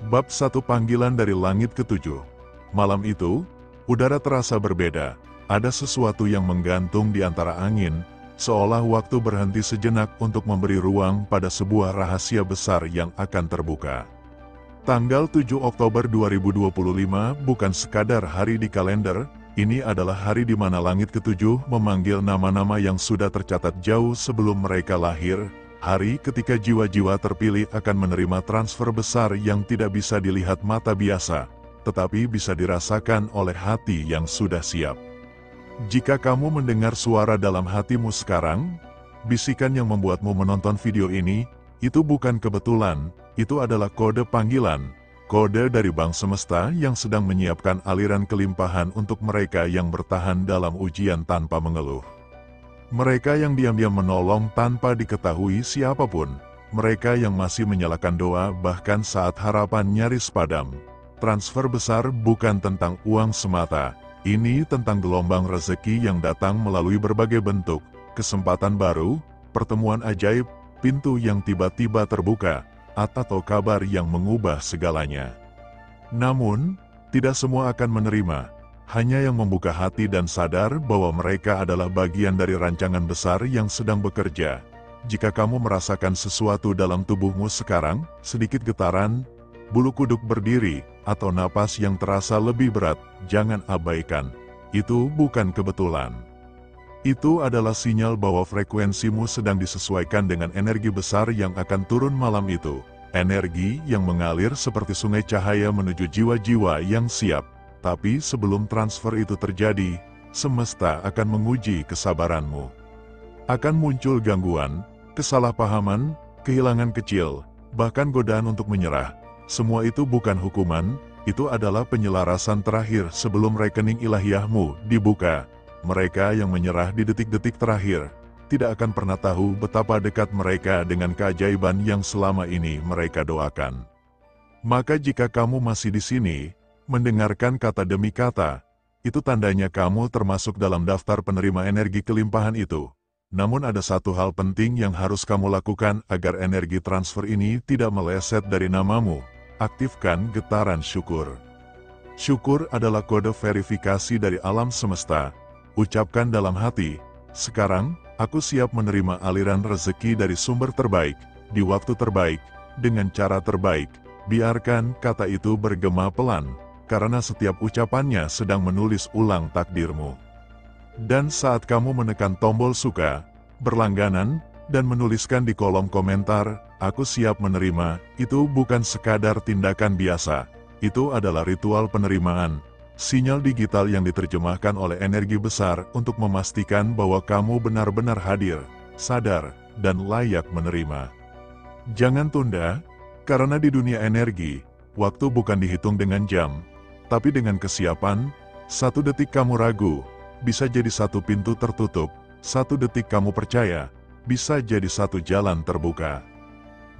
Bab 1 Panggilan dari Langit Ketujuh. Malam itu, udara terasa berbeda. Ada sesuatu yang menggantung di antara angin, seolah waktu berhenti sejenak untuk memberi ruang pada sebuah rahasia besar yang akan terbuka. Tanggal 7 Oktober 2025 bukan sekadar hari di kalender, ini adalah hari di mana langit ketujuh memanggil nama-nama yang sudah tercatat jauh sebelum mereka lahir. Hari ketika jiwa-jiwa terpilih akan menerima transfer besar yang tidak bisa dilihat mata biasa, tetapi bisa dirasakan oleh hati yang sudah siap. Jika kamu mendengar suara dalam hatimu sekarang, bisikan yang membuatmu menonton video ini, itu bukan kebetulan, itu adalah kode panggilan, kode dari Bank Semesta yang sedang menyiapkan aliran kelimpahan untuk mereka yang bertahan dalam ujian tanpa mengeluh. Mereka yang diam-diam menolong tanpa diketahui siapapun. Mereka yang masih menyalakan doa bahkan saat harapan nyaris padam. Transfer besar bukan tentang uang semata. Ini tentang gelombang rezeki yang datang melalui berbagai bentuk. Kesempatan baru, pertemuan ajaib, pintu yang tiba-tiba terbuka, atau kabar yang mengubah segalanya. Namun, tidak semua akan menerima. Hanya yang membuka hati dan sadar bahwa mereka adalah bagian dari rancangan besar yang sedang bekerja. Jika kamu merasakan sesuatu dalam tubuhmu sekarang, sedikit getaran, bulu kuduk berdiri, atau napas yang terasa lebih berat, jangan abaikan. Itu bukan kebetulan. Itu adalah sinyal bahwa frekuensimu sedang disesuaikan dengan energi besar yang akan turun malam itu. Energi yang mengalir seperti sungai cahaya menuju jiwa-jiwa yang siap. Tapi sebelum transfer itu terjadi, semesta akan menguji kesabaranmu. Akan muncul gangguan, kesalahpahaman, kehilangan kecil, bahkan godaan untuk menyerah. Semua itu bukan hukuman, itu adalah penyelarasan terakhir sebelum rekening ilahiyahmu dibuka. Mereka yang menyerah di detik-detik terakhir, tidak akan pernah tahu betapa dekat mereka dengan keajaiban yang selama ini mereka doakan. Maka jika kamu masih di sini, mendengarkan kata demi kata, itu tandanya kamu termasuk dalam daftar penerima energi kelimpahan itu. Namun ada satu hal penting yang harus kamu lakukan agar energi transfer ini tidak meleset dari namamu. Aktifkan getaran syukur. Syukur adalah kode verifikasi dari alam semesta. Ucapkan dalam hati, sekarang, aku siap menerima aliran rezeki dari sumber terbaik, di waktu terbaik, dengan cara terbaik. Biarkan kata itu bergema pelan, karena setiap ucapannya sedang menulis ulang takdirmu. Dan saat kamu menekan tombol suka, berlangganan, dan menuliskan di kolom komentar, aku siap menerima, itu bukan sekadar tindakan biasa. Itu adalah ritual penerimaan, sinyal digital yang diterjemahkan oleh energi besar untuk memastikan bahwa kamu benar-benar hadir, sadar, dan layak menerima. Jangan tunda, karena di dunia energi, waktu bukan dihitung dengan jam, tapi dengan kesiapan. 1 detik kamu ragu, bisa jadi 1 pintu tertutup. 1 detik kamu percaya, bisa jadi 1 jalan terbuka.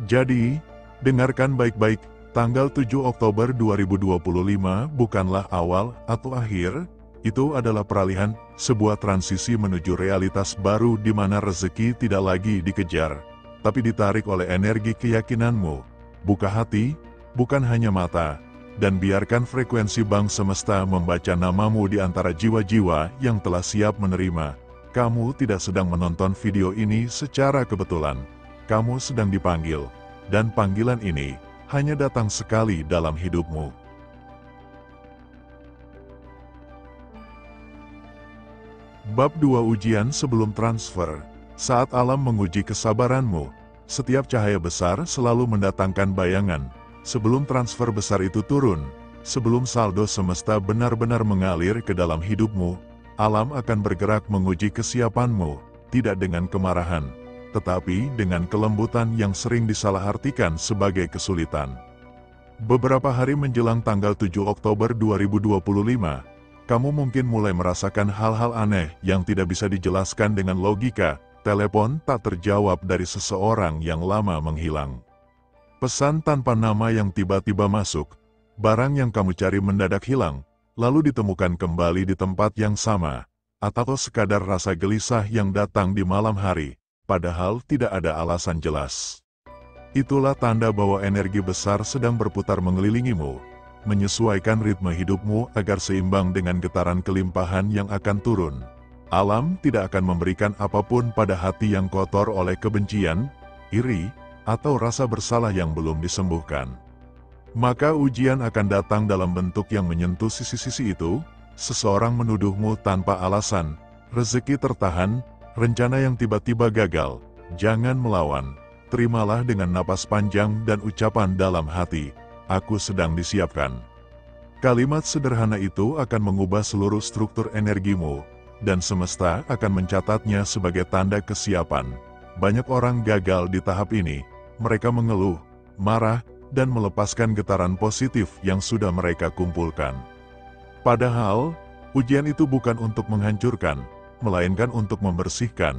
Jadi, dengarkan baik-baik, tanggal 7 Oktober 2025 bukanlah awal atau akhir, itu adalah peralihan, sebuah transisi menuju realitas baru di mana rezeki tidak lagi dikejar, tapi ditarik oleh energi keyakinanmu. Buka hati, bukan hanya mata, dan biarkan frekuensi Bank Semesta membaca namamu di antara jiwa-jiwa yang telah siap menerima. Kamu tidak sedang menonton video ini secara kebetulan. Kamu sedang dipanggil, dan panggilan ini hanya datang sekali dalam hidupmu. Bab 2 Ujian sebelum transfer. Saat alam menguji kesabaranmu, setiap cahaya besar selalu mendatangkan bayangan. Sebelum transfer besar itu turun, sebelum saldo semesta benar-benar mengalir ke dalam hidupmu, alam akan bergerak menguji kesiapanmu, tidak dengan kemarahan, tetapi dengan kelembutan yang sering disalahartikan sebagai kesulitan. Beberapa hari menjelang tanggal 7 Oktober 2025, kamu mungkin mulai merasakan hal-hal aneh yang tidak bisa dijelaskan dengan logika. Telepon tak terjawab dari seseorang yang lama menghilang. Pesan tanpa nama yang tiba-tiba masuk, barang yang kamu cari mendadak hilang, lalu ditemukan kembali di tempat yang sama, atau sekadar rasa gelisah yang datang di malam hari, padahal tidak ada alasan jelas. Itulah tanda bahwa energi besar sedang berputar mengelilingimu, menyesuaikan ritme hidupmu agar seimbang dengan getaran kelimpahan yang akan turun. Alam tidak akan memberikan apapun pada hati yang kotor oleh kebencian, iri, atau rasa bersalah yang belum disembuhkan. Maka ujian akan datang dalam bentuk yang menyentuh sisi-sisi itu, seseorang menuduhmu tanpa alasan, rezeki tertahan, rencana yang tiba-tiba gagal. Jangan melawan, terimalah dengan napas panjang dan ucapan dalam hati, aku sedang disiapkan. Kalimat sederhana itu akan mengubah seluruh struktur energimu, dan semesta akan mencatatnya sebagai tanda kesiapan. Banyak orang gagal di tahap ini, mereka mengeluh, marah, dan melepaskan getaran positif yang sudah mereka kumpulkan. Padahal, ujian itu bukan untuk menghancurkan, melainkan untuk membersihkan.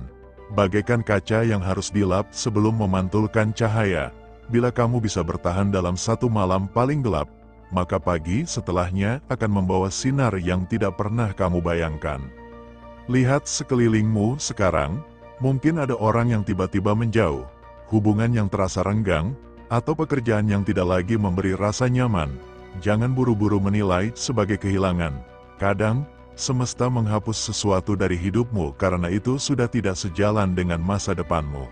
Bagaikan kaca yang harus dilap sebelum memantulkan cahaya. Bila kamu bisa bertahan dalam satu malam paling gelap, maka pagi setelahnya akan membawa sinar yang tidak pernah kamu bayangkan. Lihat sekelilingmu sekarang, mungkin ada orang yang tiba-tiba menjauh, hubungan yang terasa renggang, atau pekerjaan yang tidak lagi memberi rasa nyaman. Jangan buru-buru menilai sebagai kehilangan. Kadang, semesta menghapus sesuatu dari hidupmu karena itu sudah tidak sejalan dengan masa depanmu.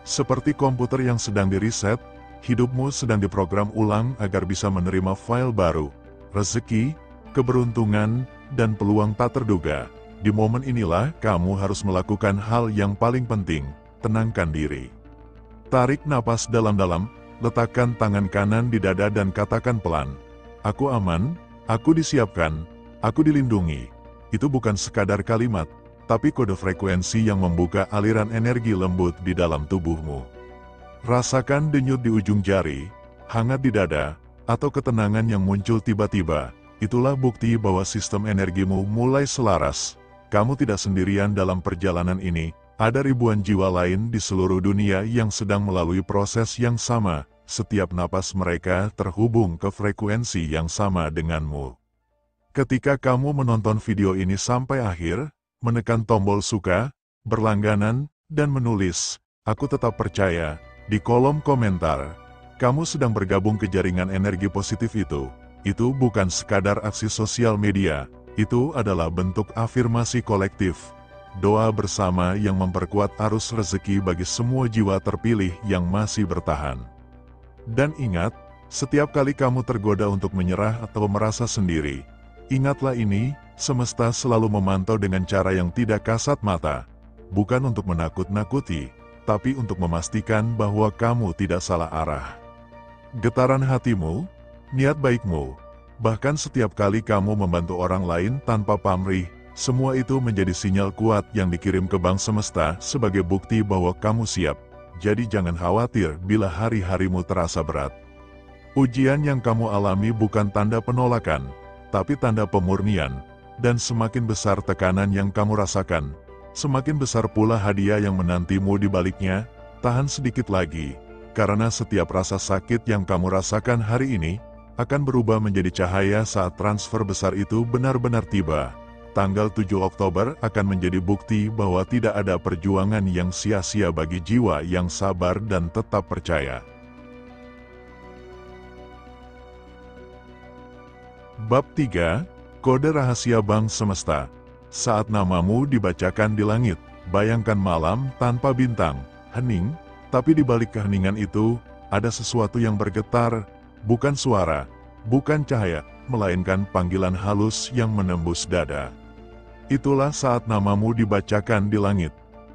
Seperti komputer yang sedang diriset, hidupmu sedang diprogram ulang agar bisa menerima file baru, rezeki, keberuntungan, dan peluang tak terduga. Di momen inilah kamu harus melakukan hal yang paling penting, tenangkan diri. Tarik napas dalam-dalam, letakkan tangan kanan di dada dan katakan pelan, aku aman, aku disiapkan, aku dilindungi. Itu bukan sekadar kalimat, tapi kode frekuensi yang membuka aliran energi lembut di dalam tubuhmu. Rasakan denyut di ujung jari, hangat di dada, atau ketenangan yang muncul tiba-tiba. Itulah bukti bahwa sistem energimu mulai selaras. Kamu tidak sendirian dalam perjalanan ini. Ada ribuan jiwa lain di seluruh dunia yang sedang melalui proses yang sama. Setiap napas mereka terhubung ke frekuensi yang sama denganmu. Ketika kamu menonton video ini sampai akhir, menekan tombol suka, berlangganan, dan menulis, aku tetap percaya, di kolom komentar, kamu sedang bergabung ke jaringan energi positif itu. Itu bukan sekadar aksi sosial media, itu adalah bentuk afirmasi kolektif. Doa bersama yang memperkuat arus rezeki bagi semua jiwa terpilih yang masih bertahan. Dan ingat, setiap kali kamu tergoda untuk menyerah atau merasa sendiri, ingatlah ini, semesta selalu memantau dengan cara yang tidak kasat mata. Bukan untuk menakut-nakuti, tapi untuk memastikan bahwa kamu tidak salah arah. Getaran hatimu, niat baikmu, bahkan setiap kali kamu membantu orang lain tanpa pamrih, semua itu menjadi sinyal kuat yang dikirim ke bank semesta sebagai bukti bahwa kamu siap. Jadi jangan khawatir bila hari-harimu terasa berat. Ujian yang kamu alami bukan tanda penolakan, tapi tanda pemurnian. Dan semakin besar tekanan yang kamu rasakan, semakin besar pula hadiah yang menantimu di baliknya. Tahan sedikit lagi, karena setiap rasa sakit yang kamu rasakan hari ini, akan berubah menjadi cahaya saat transfer besar itu benar-benar tiba. Tanggal 7 Oktober akan menjadi bukti bahwa tidak ada perjuangan yang sia-sia bagi jiwa yang sabar dan tetap percaya. Bab 3, Kode Rahasia Bank Semesta. Saat namamu dibacakan di langit, bayangkan malam tanpa bintang, hening, tapi di balik keheningan itu, ada sesuatu yang bergetar, bukan suara, bukan cahaya, melainkan panggilan halus yang menembus dada. Itulah saat namamu dibacakan di langit,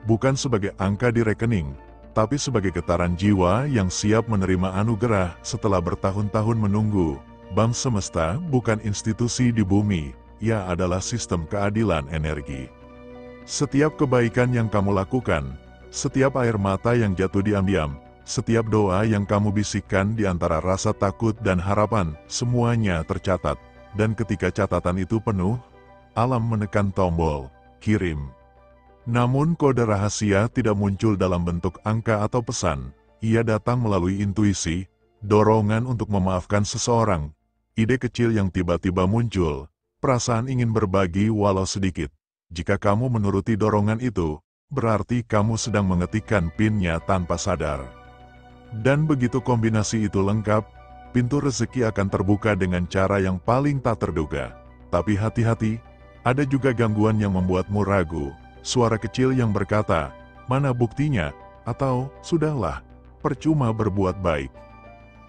bukan sebagai angka di rekening, tapi sebagai getaran jiwa yang siap menerima anugerah setelah bertahun-tahun menunggu. Bank Semesta bukan institusi di bumi, ia adalah sistem keadilan energi. Setiap kebaikan yang kamu lakukan, setiap air mata yang jatuh diam-diam, setiap doa yang kamu bisikkan di antara rasa takut dan harapan, semuanya tercatat. Dan ketika catatan itu penuh, alam menekan tombol, kirim. Namun kode rahasia tidak muncul dalam bentuk angka atau pesan. Ia datang melalui intuisi, dorongan untuk memaafkan seseorang, ide kecil yang tiba-tiba muncul, perasaan ingin berbagi walau sedikit. Jika kamu menuruti dorongan itu, berarti kamu sedang mengetikkan PIN-nya tanpa sadar. Dan begitu kombinasi itu lengkap, pintu rezeki akan terbuka dengan cara yang paling tak terduga. Tapi hati-hati, ada juga gangguan yang membuatmu ragu, suara kecil yang berkata, "Mana buktinya?" atau "Sudahlah, percuma berbuat baik."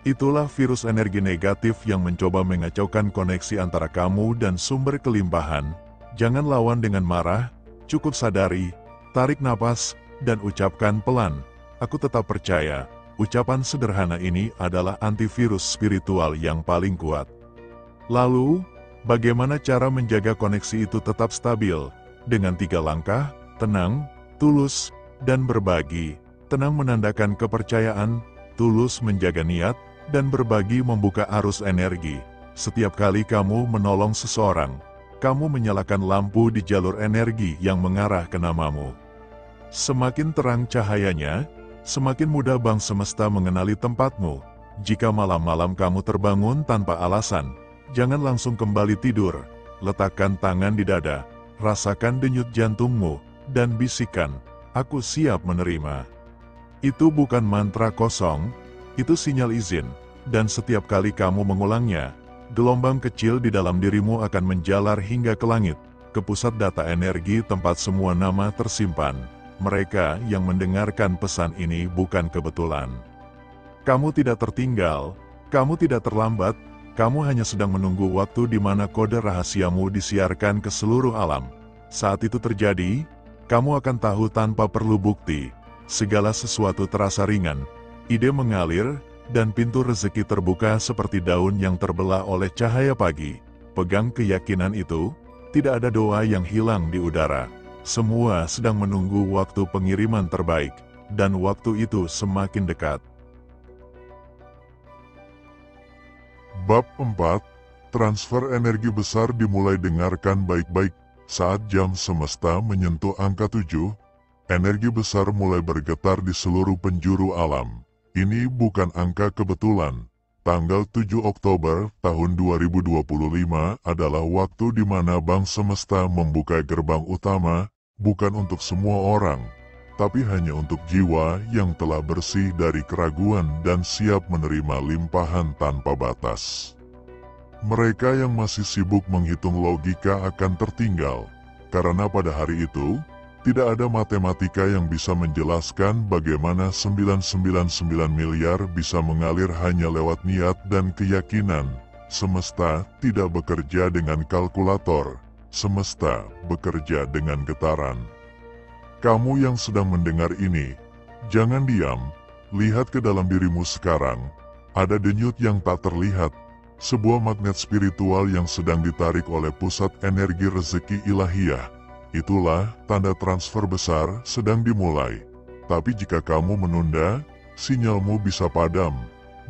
Itulah virus energi negatif yang mencoba mengacaukan koneksi antara kamu dan sumber kelimpahan. Jangan lawan dengan marah, cukup sadari, tarik napas, dan ucapkan pelan, "Aku tetap percaya." Ucapan sederhana ini adalah antivirus spiritual yang paling kuat. Lalu, bagaimana cara menjaga koneksi itu tetap stabil? Dengan 3 langkah: tenang, tulus, dan berbagi. Tenang menandakan kepercayaan, tulus menjaga niat, dan berbagi membuka arus energi. Setiap kali kamu menolong seseorang, kamu menyalakan lampu di jalur energi yang mengarah ke namamu. Semakin terang cahayanya, semakin mudah Bang Semesta mengenali tempatmu. Jika malam-malam kamu terbangun tanpa alasan, jangan langsung kembali tidur. Letakkan tangan di dada, rasakan denyut jantungmu, dan bisikan, "Aku siap menerima." Itu bukan mantra kosong, itu sinyal izin. Dan setiap kali kamu mengulangnya, gelombang kecil di dalam dirimu akan menjalar hingga ke langit, ke pusat data energi tempat semua nama tersimpan. Mereka yang mendengarkan pesan ini bukan kebetulan. Kamu tidak tertinggal, kamu tidak terlambat, kamu hanya sedang menunggu waktu di mana kode rahasiamu disiarkan ke seluruh alam. Saat itu terjadi, kamu akan tahu tanpa perlu bukti. Segala sesuatu terasa ringan, ide mengalir, dan pintu rezeki terbuka seperti daun yang terbelah oleh cahaya pagi. Pegang keyakinan itu, tidak ada doa yang hilang di udara. Semua sedang menunggu waktu pengiriman terbaik, dan waktu itu semakin dekat. Bab 4, transfer energi besar dimulai. Dengarkan baik-baik. Saat jam semesta menyentuh angka 7, energi besar mulai bergetar di seluruh penjuru alam. Ini bukan angka kebetulan. Tanggal 7 Oktober tahun 2025 adalah waktu di mana Bang Semesta membuka gerbang utama, bukan untuk semua orang, tapi hanya untuk jiwa yang telah bersih dari keraguan dan siap menerima limpahan tanpa batas. Mereka yang masih sibuk menghitung logika akan tertinggal, karena pada hari itu, tidak ada matematika yang bisa menjelaskan bagaimana 999 miliar bisa mengalir hanya lewat niat dan keyakinan. Semesta tidak bekerja dengan kalkulator, semesta bekerja dengan getaran. Kamu yang sedang mendengar ini, jangan diam, lihat ke dalam dirimu sekarang. Ada denyut yang tak terlihat, sebuah magnet spiritual yang sedang ditarik oleh pusat energi rezeki ilahiyah. Itulah tanda transfer besar sedang dimulai. Tapi jika kamu menunda, sinyalmu bisa padam,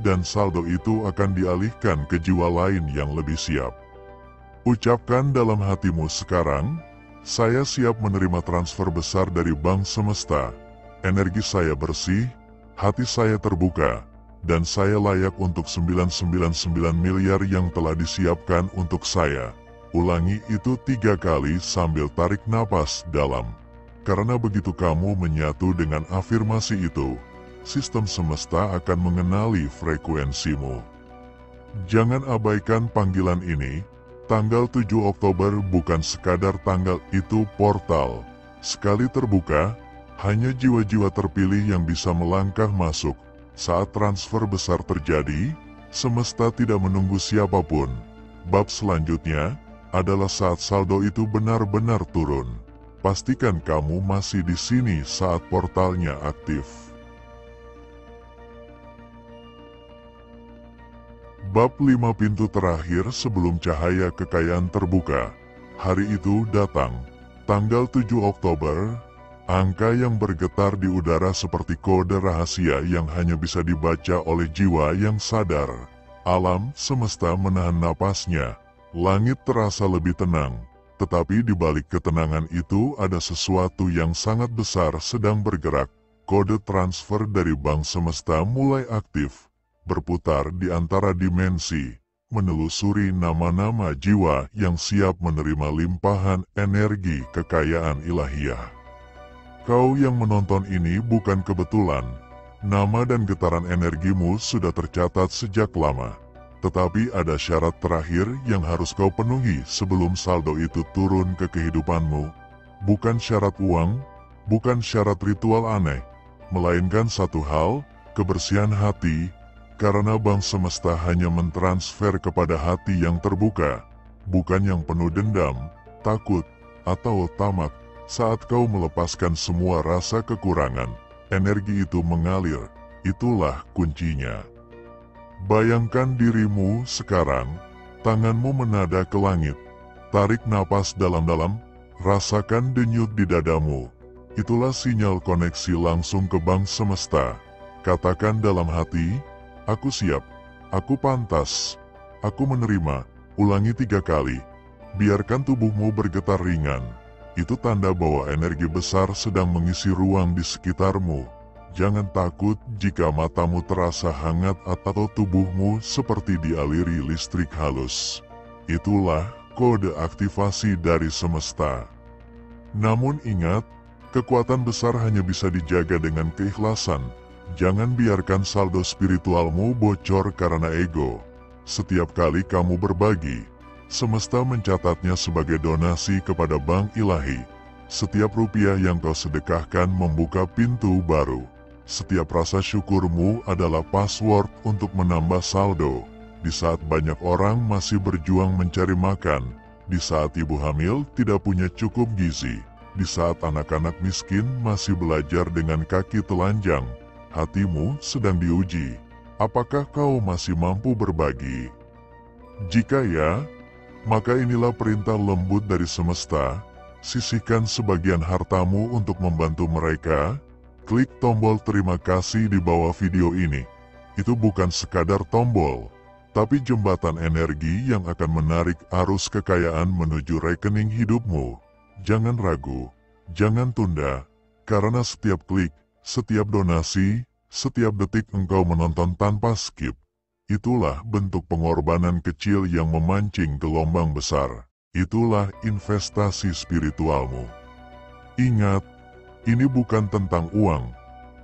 dan saldo itu akan dialihkan ke jiwa lain yang lebih siap. Ucapkan dalam hatimu sekarang, "Saya siap menerima transfer besar dari Bang Semesta. Energi saya bersih, hati saya terbuka, dan saya layak untuk 999 miliar yang telah disiapkan untuk saya." Ulangi itu 3 kali sambil tarik napas dalam. Karena begitu kamu menyatu dengan afirmasi itu, sistem semesta akan mengenali frekuensimu. Jangan abaikan panggilan ini. Tanggal 7 Oktober bukan sekadar tanggal, itu portal. Sekali terbuka, hanya jiwa-jiwa terpilih yang bisa melangkah masuk. Saat transfer besar terjadi, semesta tidak menunggu siapapun. Bab selanjutnya adalah saat saldo itu benar-benar turun. Pastikan kamu masih di sini saat portalnya aktif. Bab 5, pintu terakhir sebelum cahaya kekayaan terbuka. Hari itu datang, tanggal 7 Oktober, angka yang bergetar di udara seperti kode rahasia yang hanya bisa dibaca oleh jiwa yang sadar. Alam semesta menahan napasnya, langit terasa lebih tenang, tetapi di balik ketenangan itu ada sesuatu yang sangat besar sedang bergerak. Kode transfer dari Bang Semesta mulai aktif, berputar di antara dimensi, menelusuri nama-nama jiwa yang siap menerima limpahan energi kekayaan ilahiyah. Kau yang menonton ini bukan kebetulan. Nama dan getaran energimu sudah tercatat sejak lama. Tetapi ada syarat terakhir yang harus kau penuhi sebelum saldo itu turun ke kehidupanmu. Bukan syarat uang, bukan syarat ritual aneh, melainkan satu hal, kebersihan hati, karena Bank Semesta hanya mentransfer kepada hati yang terbuka, bukan yang penuh dendam, takut, atau tamak. Saat kau melepaskan semua rasa kekurangan, energi itu mengalir, itulah kuncinya. Bayangkan dirimu sekarang, tanganmu menada ke langit. Tarik napas dalam-dalam, rasakan denyut di dadamu. Itulah sinyal koneksi langsung ke Bank Semesta. Katakan dalam hati, aku siap, aku pantas, aku menerima. Ulangi 3 kali. Biarkan tubuhmu bergetar ringan. Itu tanda bahwa energi besar sedang mengisi ruang di sekitarmu. Jangan takut jika matamu terasa hangat atau tubuhmu seperti dialiri listrik halus. Itulah kode aktivasi dari semesta. Namun ingat, kekuatan besar hanya bisa dijaga dengan keikhlasan. Jangan biarkan saldo spiritualmu bocor karena ego. Setiap kali kamu berbagi, semesta mencatatnya sebagai donasi kepada Bank Ilahi. Setiap rupiah yang kau sedekahkan membuka pintu baru. Setiap rasa syukurmu adalah password untuk menambah saldo. Di saat banyak orang masih berjuang mencari makan, di saat ibu hamil tidak punya cukup gizi, di saat anak-anak miskin masih belajar dengan kaki telanjang, hatimu sedang diuji. Apakah kau masih mampu berbagi? Jika ya, maka inilah perintah lembut dari semesta. Sisihkan sebagian hartamu untuk membantu mereka. Klik tombol terima kasih di bawah video ini. Itu bukan sekadar tombol, tapi jembatan energi yang akan menarik arus kekayaan menuju rekening hidupmu. Jangan ragu, jangan tunda, karena setiap klik, setiap donasi, setiap detik engkau menonton tanpa skip. Itulah bentuk pengorbanan kecil yang memancing gelombang besar. Itulah investasi spiritualmu. Ingat, ini bukan tentang uang,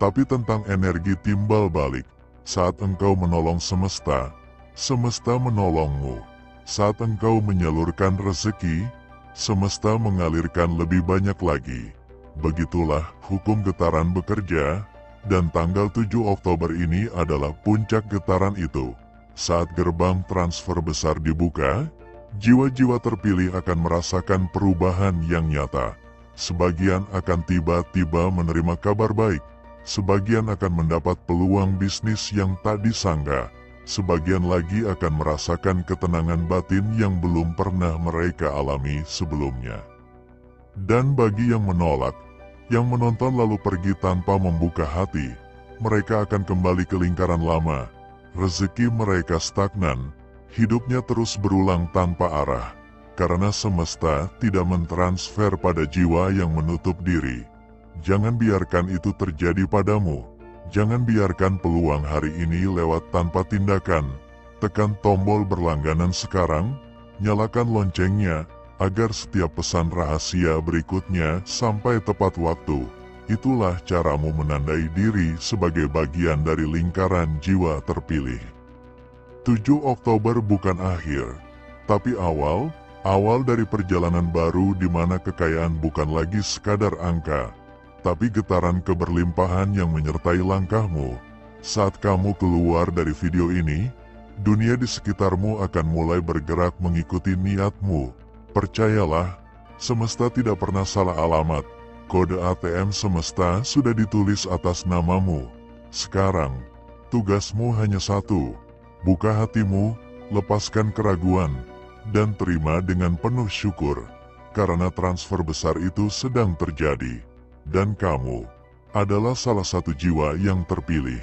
tapi tentang energi timbal balik. Saat engkau menolong semesta, semesta menolongmu. Saat engkau menyalurkan rezeki, semesta mengalirkan lebih banyak lagi. Begitulah hukum getaran bekerja, dan tanggal 7 Oktober ini adalah puncak getaran itu. Saat gerbang transfer besar dibuka, jiwa-jiwa terpilih akan merasakan perubahan yang nyata. Sebagian akan tiba-tiba menerima kabar baik, sebagian akan mendapat peluang bisnis yang tak disangka, sebagian lagi akan merasakan ketenangan batin yang belum pernah mereka alami sebelumnya. Dan bagi yang menolak, yang menonton lalu pergi tanpa membuka hati, mereka akan kembali ke lingkaran lama. Rezeki mereka stagnan, hidupnya terus berulang tanpa arah. Karena semesta tidak mentransfer pada jiwa yang menutup diri. Jangan biarkan itu terjadi padamu. Jangan biarkan peluang hari ini lewat tanpa tindakan. Tekan tombol berlangganan sekarang, nyalakan loncengnya, agar setiap pesan rahasia berikutnya sampai tepat waktu. Itulah caramu menandai diri sebagai bagian dari lingkaran jiwa terpilih. 7 Oktober bukan akhir, tapi awal dari perjalanan baru di mana kekayaan bukan lagi sekadar angka, tapi getaran keberlimpahan yang menyertai langkahmu. Saat kamu keluar dari video ini, dunia di sekitarmu akan mulai bergerak mengikuti niatmu. Percayalah, semesta tidak pernah salah alamat. Kode ATM semesta sudah ditulis atas namamu. Sekarang, tugasmu hanya satu. Buka hatimu, lepaskan keraguan, dan terima dengan penuh syukur, karena transfer besar itu sedang terjadi, dan kamu adalah salah satu jiwa yang terpilih.